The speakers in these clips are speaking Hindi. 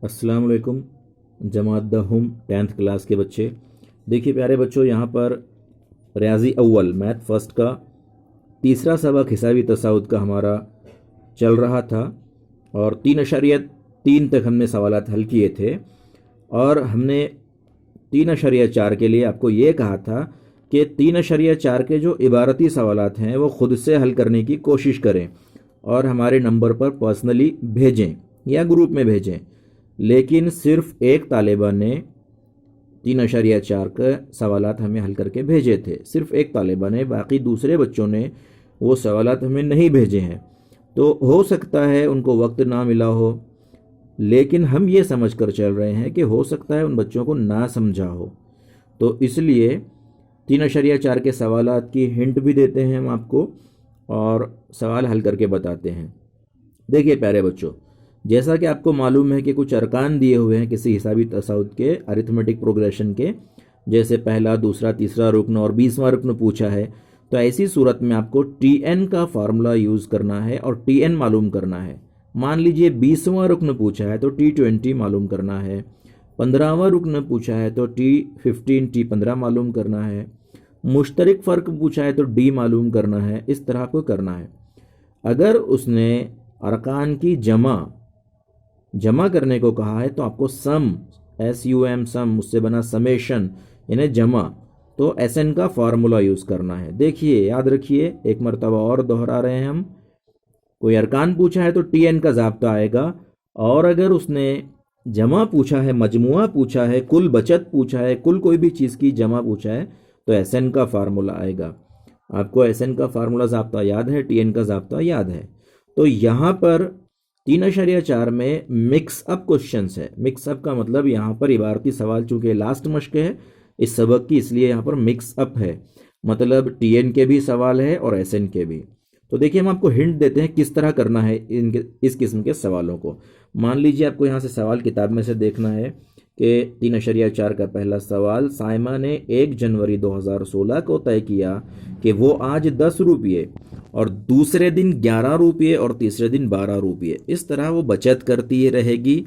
अस्सलाम वालेकुम। जमात दहुम 10th क्लास के बच्चे, देखिए प्यारे बच्चों, यहाँ पर रियाजी अव्वल मैथ फर्स्ट का तीसरा सबक हिसाबी तसाउद का हमारा चल रहा था और 3.3 तक हमने सवालात हल किए थे और हमने 3.4 के लिए आपको ये कहा था कि 3.4 के जो इबारती सवालात हैं वो ख़ुद से हल करने की कोशिश करें और हमारे नंबर पर पर्सनली भेजें या ग्रुप में भेजें। लेकिन सिर्फ एक तालिबा ने 3.4 के सवालात हमें हल करके भेजे थे, सिर्फ एक तालिबा ने, बाकी दूसरे बच्चों ने वो सवालात हमें नहीं भेजे हैं। तो हो सकता है उनको वक्त ना मिला हो, लेकिन हम ये समझ कर चल रहे हैं कि हो सकता है उन बच्चों को ना समझा हो। तो इसलिए 3.4 के सवालात की हिंट भी देते हैं हम आपको और सवाल हल करके बताते हैं। देखिए प्यारे बच्चों, जैसा कि आपको मालूम है कि कुछ अरकान दिए हुए हैं किसी हिसाबी तसाउद के अरिथमेटिक प्रोग्रेशन के, जैसे पहला, दूसरा, तीसरा रुकन और 20वां रुकन पूछा है। तो ऐसी सूरत में आपको टीएन का फार्मूला यूज़ करना है और टीएन मालूम करना है। मान लीजिए 20वां रुकन पूछा है तो T20 मालूम करना है, 15वां रुकन पूछा है तो T15 T15 मालूम करना है, मुश्तरक फ़र्क पूछा है तो डी मालूम करना है। इस तरह को करना है। अगर उसने अरकान की जमा करने को कहा है तो आपको सम, SUM सम, उससे बना समेशन यानी जमा, तो SN का फार्मूला यूज़ करना है। देखिए याद रखिए, एक मरतबा और दोहरा रहे हैं हम। कोई अरकान पूछा है तो TN का ज़ाब्ता आएगा, और अगर उसने जमा पूछा है, मजमुआ पूछा है, कुल बचत पूछा है, कुल कोई भी चीज़ की जमा पूछा है तो SN का फार्मूला आएगा। आपको SN का फार्मूला ज़ाब्ता याद है, TN का ज़ाब्ता याद है। तो यहाँ पर 3.4 में मिक्स अप क्वेश्चंस है। मिक्स अप का मतलब यहाँ पर इबारती सवाल, चूंकि लास्ट मश्क है इस सबक की, इसलिए यहाँ पर मिक्स अप है, मतलब TN के भी सवाल है और SN के भी। तो देखिए हम आपको हिंट देते हैं किस तरह करना है इस किस्म के सवालों को। मान लीजिए आपको यहाँ से सवाल किताब में से देखना है कि 3.4 का पहला सवाल, साइमा ने 1 जनवरी 2016 को तय किया कि वो आज 10 रुपये और दूसरे दिन 11 रुपये और तीसरे दिन 12 रुपये इस तरह वो बचत करती रहेगी।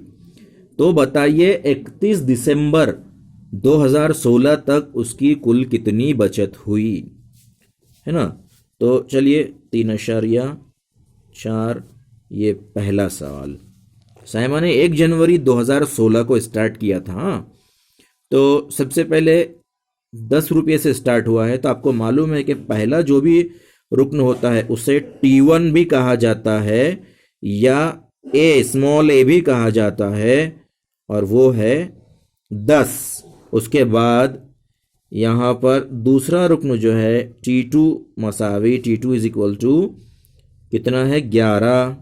तो बताइए 31 दिसंबर 2016 तक उसकी कुल कितनी बचत हुई, है ना। तो चलिए 3.4 ये पहला सवाल। साइमा ने 1 जनवरी 2016 को स्टार्ट किया था, तो सबसे पहले 10 रुपये से स्टार्ट हुआ है। तो आपको मालूम है कि पहला जो भी रुकन होता है उसे T1 भी कहा जाता है या स्मॉल a भी कहा जाता है, और वो है 10। उसके बाद यहाँ पर दूसरा रुकन जो है T2 मसावी, T2 is equal to कितना है, 11।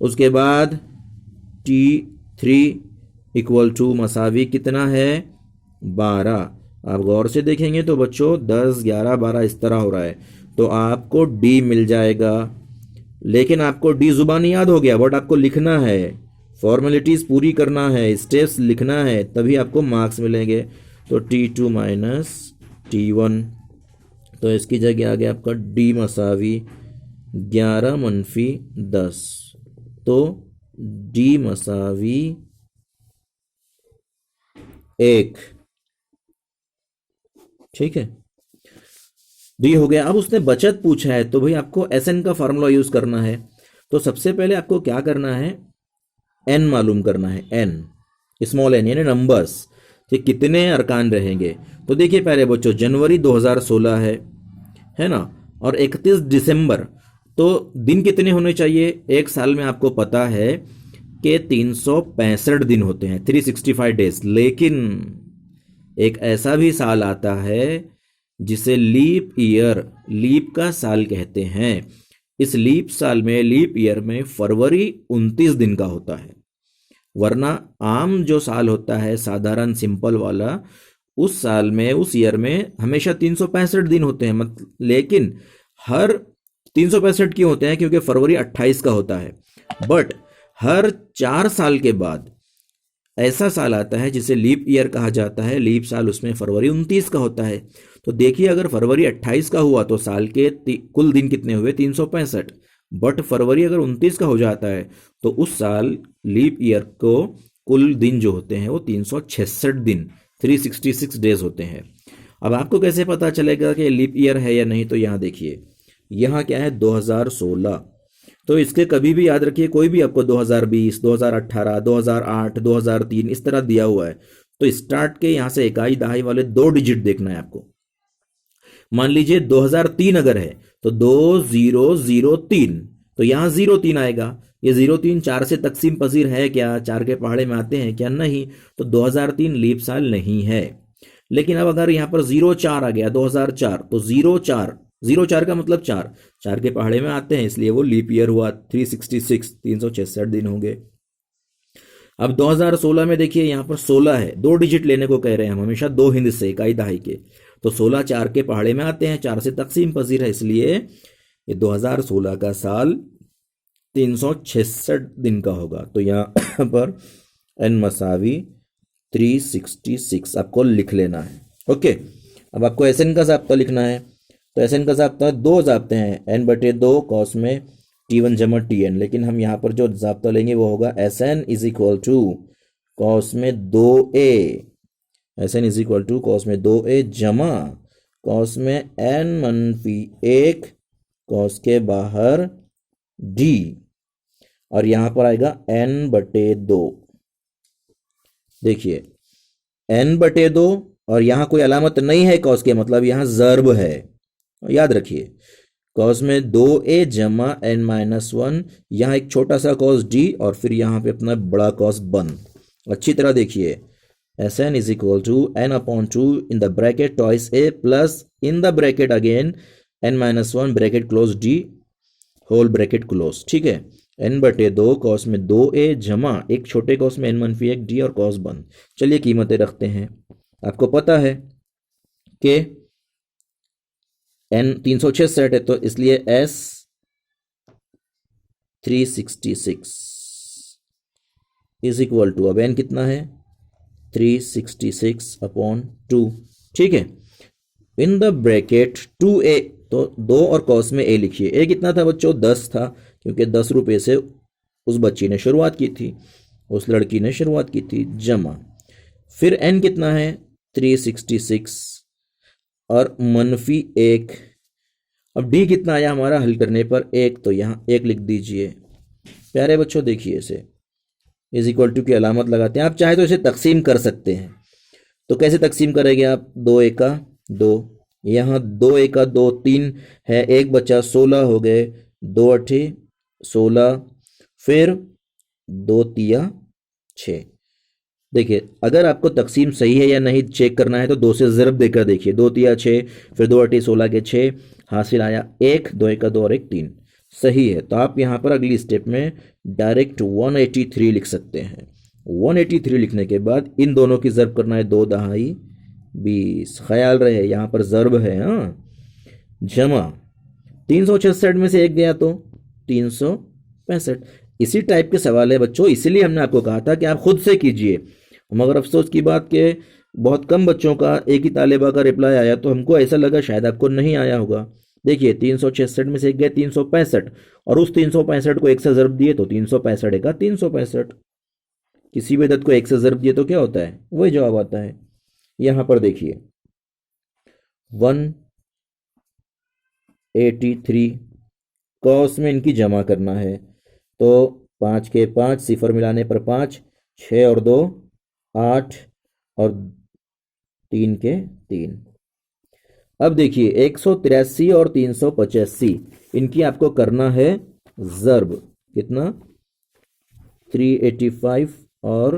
उसके बाद T3 इक्वल टू मसावी कितना है, 12। आप गौर से देखेंगे तो बच्चों 10, 11, 12 इस तरह हो रहा है, तो आपको D मिल जाएगा। लेकिन आपको D जुबानी याद हो गया, बट आपको लिखना है, फॉर्मेलिटीज़ पूरी करना है, स्टेप्स लिखना है, तभी आपको मार्क्स मिलेंगे। तो T2 माइनस T1, तो इसकी जगह आ गया आपका D मसावी 11 मनफी 10, तो D मसावी 1। ठीक है, डी हो गया। अब उसने बचत पूछा है तो भाई आपको SN का फार्मूला यूज करना है। तो सबसे पहले आपको क्या करना है, N मालूम करना है, N स्मॉल n यानी नंबर्स कि कितने अरकान रहेंगे। तो देखिए पहले बच्चों, जनवरी 2016 है ना, और 31 दिसंबर, तो दिन कितने होने चाहिए। एक साल में आपको पता है कि 365 दिन होते हैं, 365 डेज। लेकिन एक ऐसा भी साल आता है जिसे लीप ईयर, लीप का साल कहते हैं। इस लीप साल में, लीप ईयर में फरवरी 29 दिन का होता है, वरना आम जो साल होता है साधारण सिंपल वाला, उस साल में, उस ईयर में हमेशा 365 दिन होते हैं। लेकिन हर 365 क्यों होते हैं, क्योंकि फरवरी 28 का होता है। बट हर 4 साल के बाद ऐसा साल आता है जिसे लीप ईयर कहा जाता है। लीप साल, उसमें फरवरी 29 का होता है। तो देखिए अगर फरवरी 28 का हुआ तो साल के कुल दिन कितने हुए, 365। बट फरवरी अगर 29 का हो जाता है तो उस साल लीप ईयर को कुल दिन जो होते हैं वो 366 दिन 366 डेज होते हैं। अब आपको कैसे पता चलेगा कि लीप ईयर है या नहीं, तो यहाँ देखिए, यहाँ क्या है 2016, तो इसके कभी भी याद रखिए, कोई भी आपको 2020, 2018, 2008, 2003 इस तरह दिया हुआ है, तो स्टार्ट के यहाँ से इकाई दहाई वाले 2 डिजिट देखना है आपको। मान लीजिए 2003 अगर है तो 2003, तो यहाँ 03 आएगा। ये 03 4 से तकसीम पजीर है क्या, 4 के पहाड़े में आते हैं क्या, नहीं, तो 2003 लीप साल नहीं है। लेकिन अब अगर यहाँ पर 04 आ गया 2004, तो 04 का मतलब 4 के पहाड़े में आते हैं, इसलिए वो लीप ईयर हुआ 366, 366 दिन होंगे। अब 2016 में देखिए यहाँ पर 16 है, 2 डिजिट लेने को कह रहे हैं हम हमेशा, 2 हिंद से इकाई दहाई के, तो 16 4 के पहाड़े में आते हैं, 4 से तकसीम पजीर है, इसलिए ये 2016 का साल 366 दिन का होगा। तो यहाँ पर n मसावी 366 आपको लिख लेना है। ओके, अब आपको SN का ज़ाब्ता लिखना है, तो SN का ज़ाब्ता 2 ज़ाब्ते हैं, n/2 कॉस में T1 जमा Tn, लेकिन हम यहाँ पर जो ज़ाब्ता लेंगे वो होगा SN is equal to cos में 2a, SN is equal to cos में 2a जमा कॉस में n-1 कॉस के बाहर d, और यहाँ पर आएगा n/2। देखिए n/2, और यहाँ कोई अलामत नहीं है कॉस के, मतलब यहाँ ज़र्ब है, याद रखिए, कॉस में 2a जमा n-1, यहाँ एक छोटा सा कॉस d, और फिर यहाँ पे अपना बड़ा कॉस बन। अच्छी तरह देखिए, SN is equal to n/2 in the bracket twice a plus in the bracket again n-1 bracket close d whole bracket close. ठीक है, n/2 कॉस में 2a जमा एक छोटे कॉस में n-1 d और कॉस बन। चलिए कीमतें रखते हैं। आपको पता है कि n 366 है, तो इसलिए S 366 इज इक्वल टू, अब n कितना है 366/2। ठीक है, इन द ब्रैकेट 2a, तो 2 और कॉस में a लिखिए। a कितना था बच्चों, 10 था, क्योंकि 10 रुपये से उस बच्ची ने शुरुआत की थी, उस लड़की ने शुरुआत की थी, जमा फिर n कितना है 366 और -1। अब d कितना आया हमारा हल करने पर 1, तो यहाँ 1 लिख दीजिए। प्यारे बच्चों देखिए, इसे इज इक्वल टू की अलामत लगाते हैं। आप चाहे तो इसे तकसीम कर सकते हैं, तो कैसे तकसीम करेंगे आप, 2 एका 2, यहाँ 2 एका 2 3 है, एक बचा 16 हो गए, 2 अठे 16, फिर 2 तिया 6। देखिए अगर आपको तकसीम सही है या नहीं चेक करना है तो 2 से ज़रब देकर देखिए, 2 तिया 6, फिर 2 अठे 16 के 6, हासिल आया 1, 2 एका 2 और 1 3, सही है। तो आप यहाँ पर अगली स्टेप में डायरेक्ट 183 लिख सकते हैं। 183 लिखने के बाद इन दोनों की ज़रब करना है, 2 दहाई 20, ख्याल रहे यहाँ पर ज़रब है, हाँ, जमा 366 में से 1 गया तो 365। इसी टाइप के सवाल है बच्चों, इसीलिए हमने आपको कहा था कि आप खुद से कीजिए। मगर अफसोस की बात कि बहुत कम बच्चों का एक ही तालिबा का रिप्लाई आया, तो हमको ऐसा लगा शायद आपको नहीं आया होगा। देखिए 366 में से 1 गए 365, और उस 365 को 1 से ज़रब दिए तो 365 का 365। किसी भी अदद को 1 से ज़रब दिए तो क्या होता है, वही जवाब आता है। यहाँ पर देखिए 183 कॉस में इनकी जमा करना है, तो 5 के 5, सिफर मिलाने पर 5, 6 और 2 8 और 3 के 3। अब देखिए 183 और 385 इनकी आपको करना है ज़रब, कितना 385 और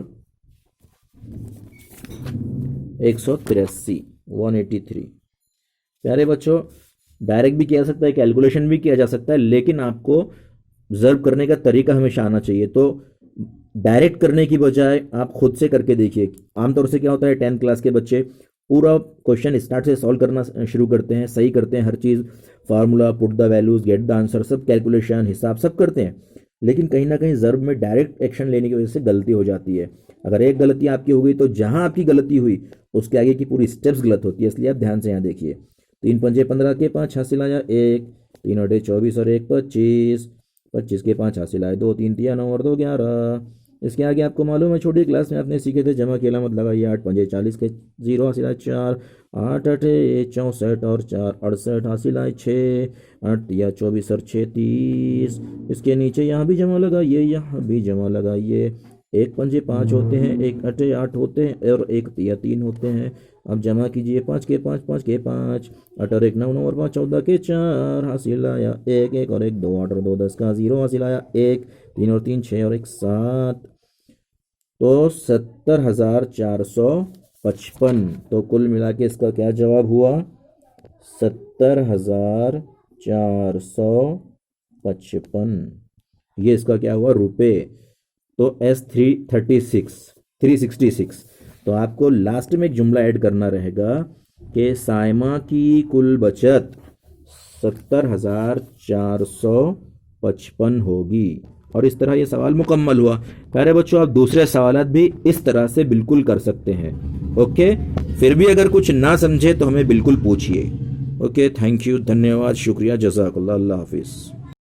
183 183। प्यारे बच्चों डायरेक्ट भी किया जा सकता है, कैलकुलेशन भी किया जा सकता है, लेकिन आपको ज़रब करने का तरीका हमेशा आना चाहिए। तो डायरेक्ट करने की बजाय आप खुद से करके देखिए। आमतौर से क्या होता है, 10th क्लास के बच्चे पूरा क्वेश्चन स्टार्ट से सॉल्व करना शुरू करते हैं, सही करते हैं हर चीज़, formula, put the values, get the answer, सब कैलकुलेशन हिसाब सब करते हैं, लेकिन कहीं ना कहीं ज़रब में डायरेक्ट एक्शन लेने की वजह से गलती हो जाती है। अगर एक गलती आपकी हो गई तो जहाँ आपकी गलती हुई उसके आगे की पूरी स्टेप्स गलत होती है, इसलिए आप ध्यान से यहाँ देखिए। 3 पंजे 15 के 5 हासिल आया 1, 3 अठे 24 और 1 25, 25 के 5 हासिल आए 2 3 3 9 और 2 11। इसके आगे आपको मालूम है छोटी क्लास में आपने सीखे थे जमा की अलामत लगाइए। 8 पंजे 40 के 0 हासिल आए 4, 8 अठे 64 और 4 68 हासिल आए 6, 8 या 24 और 6 30। इसके नीचे यहाँ भी जमा लगाइए, यहाँ भी जमा लगाइए। 1 पंजे 5 होते हैं, 1 अठे 8 होते हैं और 1 तिया 3 होते हैं। अब जमा कीजिए 5 के 5 5 के 5, 8 और 1 9 9 और 5 14 के 4 हासिल आया 1 1 और 1 2 8 और 2 10 का 0 हासिल आया 1 3 और 3 6 और 1 7। तो 70,455। तो कुल मिला के इसका क्या जवाब हुआ? 70,455। ये इसका क्या हुआ? रुपए। तो S366 तो आपको लास्ट में एक जुमला ऐड करना रहेगा कि साइमा की कुल बचत 70,455 होगी। और इस तरह ये सवाल मुकम्मल हुआ। प्यारे बच्चों, आप दूसरे सवालात भी इस तरह से बिल्कुल कर सकते हैं। ओके, फिर भी अगर कुछ ना समझे तो हमें बिल्कुल पूछिए। ओके, थैंक यू, धन्यवाद, शुक्रिया, जज़ाकल्लाह, अल्लाह हाफिज़।